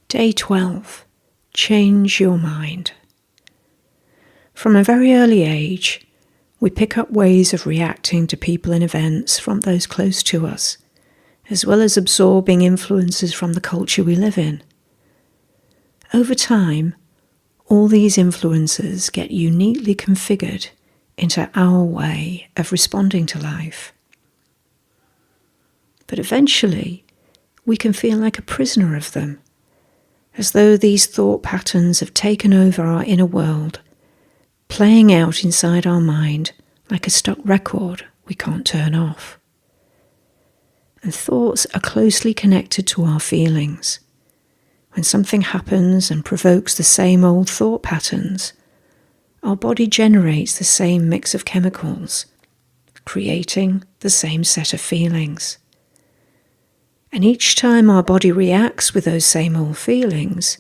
Day 12. Change your mind. From a very early age, we pick up ways of reacting to people and events from those close to us, as well as absorbing influences from the culture we live in. Over time, all these influences get uniquely configured into our way of responding to life. But eventually, we can feel like a prisoner of them, as though these thought patterns have taken over our inner world, playing out inside our mind like a stuck record we can't turn off. And thoughts are closely connected to our feelings. When something happens and provokes the same old thought patterns, our body generates the same mix of chemicals, creating the same set of feelings. And each time our body reacts with those same old feelings,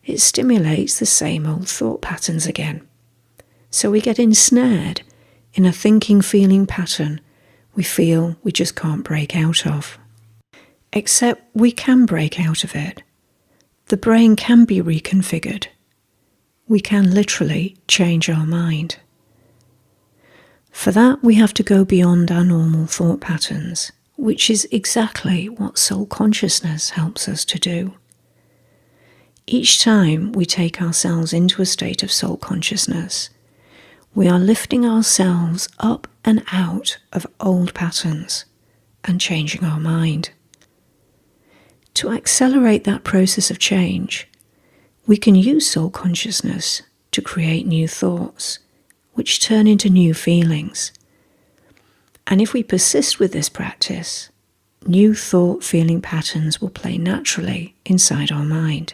it stimulates the same old thought patterns again. So we get ensnared in a thinking-feeling pattern we feel we just can't break out of. Except we can break out of it. The brain can be reconfigured. We can literally change our mind. For that, we have to go beyond our normal thought patterns, which is exactly what soul consciousness helps us to do. Each time we take ourselves into a state of soul consciousness, we are lifting ourselves up and out of old patterns and changing our mind. To accelerate that process of change, we can use soul consciousness to create new thoughts, which turn into new feelings. And if we persist with this practice, new thought-feeling patterns will play naturally inside our mind.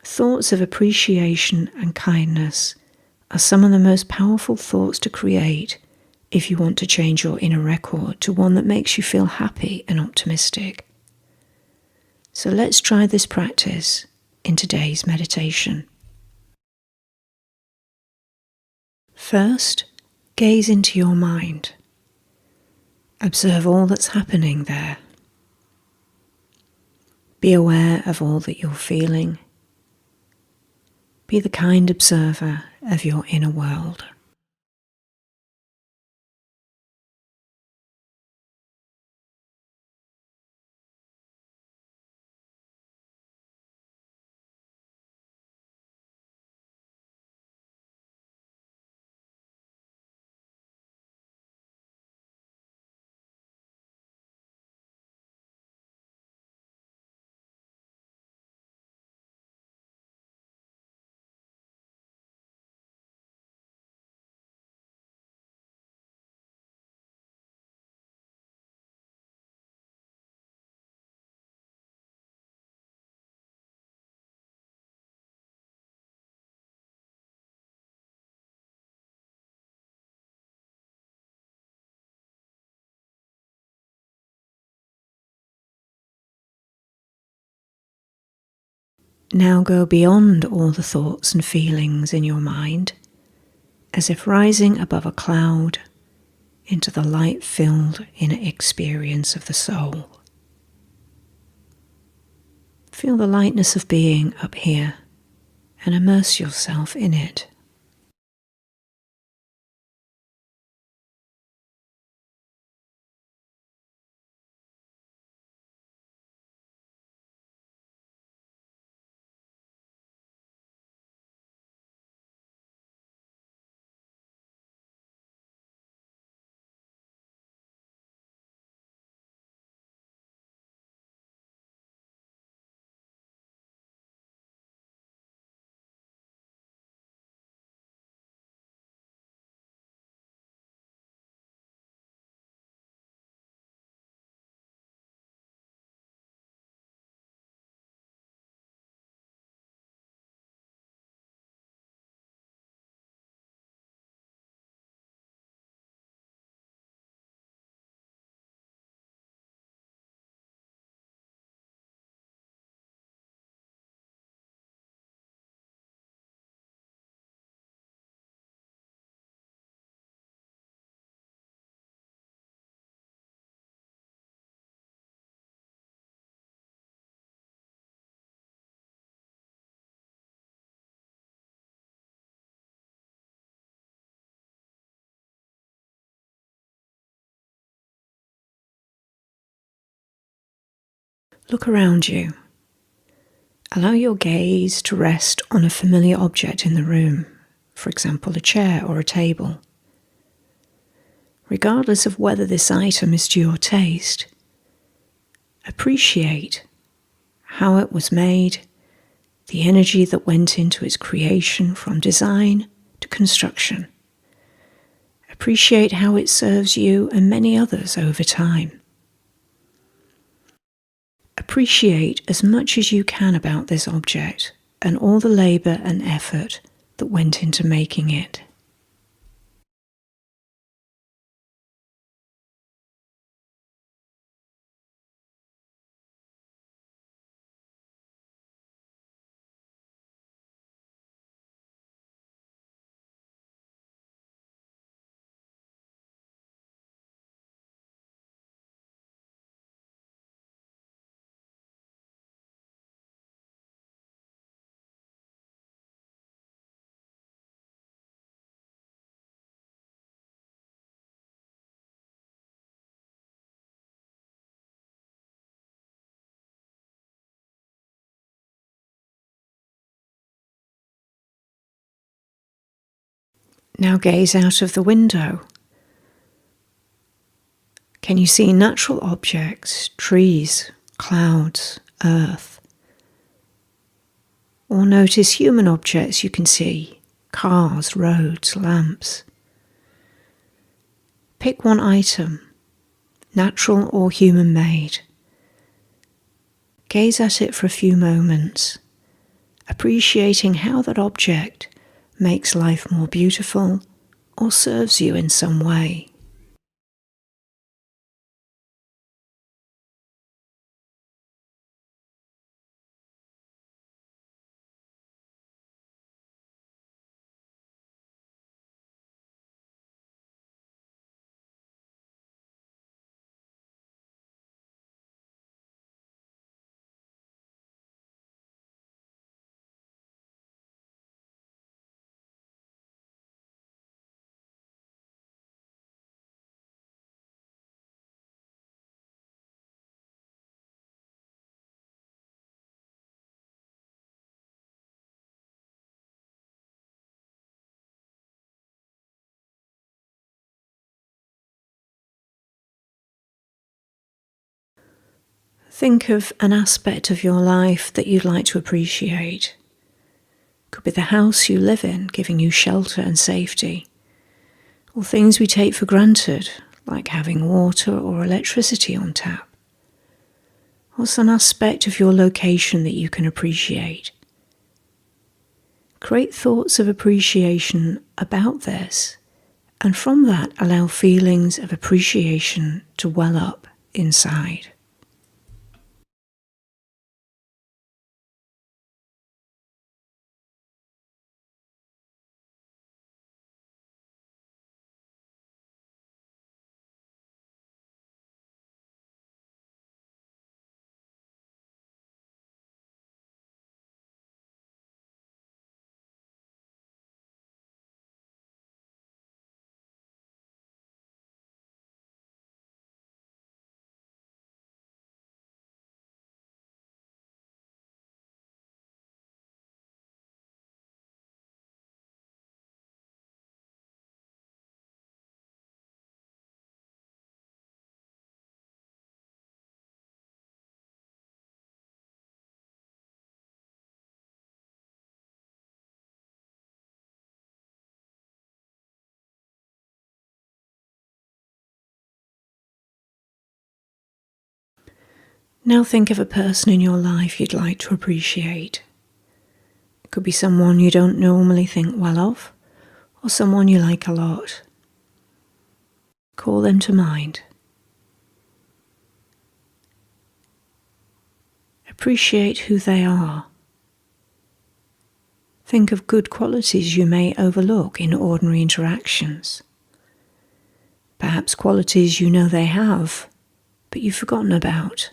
Thoughts of appreciation and kindness are some of the most powerful thoughts to create if you want to change your inner record to one that makes you feel happy and optimistic. So let's try this practice in today's meditation. First, gaze into your mind. Observe all that's happening there. Be aware of all that you're feeling. Be the kind observer of your inner world. Now go beyond all the thoughts and feelings in your mind, as if rising above a cloud into the light-filled inner experience of the soul. Feel the lightness of being up here and immerse yourself in it. Look around you. Allow your gaze to rest on a familiar object in the room, for example, a chair or a table. Regardless of whether this item is to your taste, appreciate how it was made, the energy that went into its creation from design to construction. Appreciate how it serves you and many others over time. Appreciate as much as you can about this object and all the labour and effort that went into making it. Now gaze out of the window. Can you see natural objects, trees, clouds, earth? Or notice human objects you can see, cars, roads, lamps. Pick one item, natural or human-made. Gaze at it for a few moments, appreciating how that object makes life more beautiful or serves you in some way. Think of an aspect of your life that you'd like to appreciate. Could be the house you live in, giving you shelter and safety, or things we take for granted, like having water or electricity on tap. Or some aspect of your location that you can appreciate. Create thoughts of appreciation about this, and from that allow feelings of appreciation to well up inside. Now think of a person in your life you'd like to appreciate. It could be someone you don't normally think well of, or someone you like a lot. Call them to mind. Appreciate who they are. Think of good qualities you may overlook in ordinary interactions. Perhaps qualities you know they have, but you've forgotten about.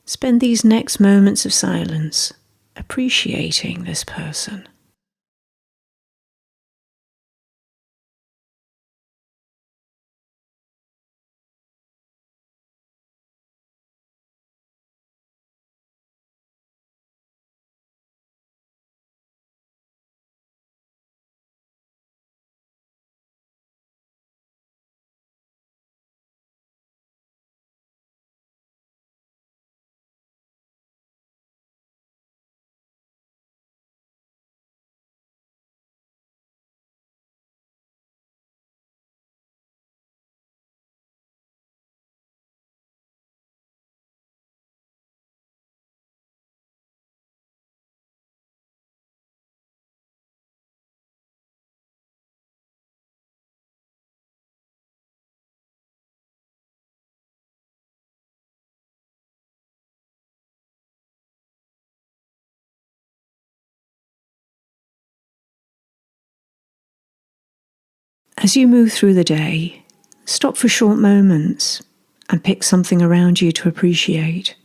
Spend these next moments of silence appreciating this person. As you move through the day, stop for short moments and pick something around you to appreciate.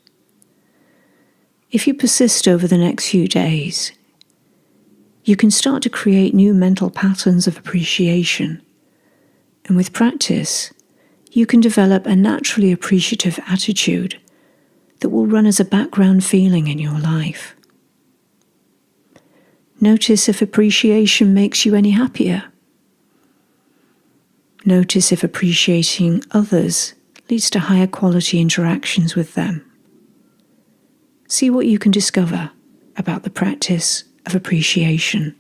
If you persist over the next few days, you can start to create new mental patterns of appreciation. And with practice, you can develop a naturally appreciative attitude that will run as a background feeling in your life. Notice if appreciation makes you any happier. Notice if appreciating others leads to higher quality interactions with them. See what you can discover about the practice of appreciation.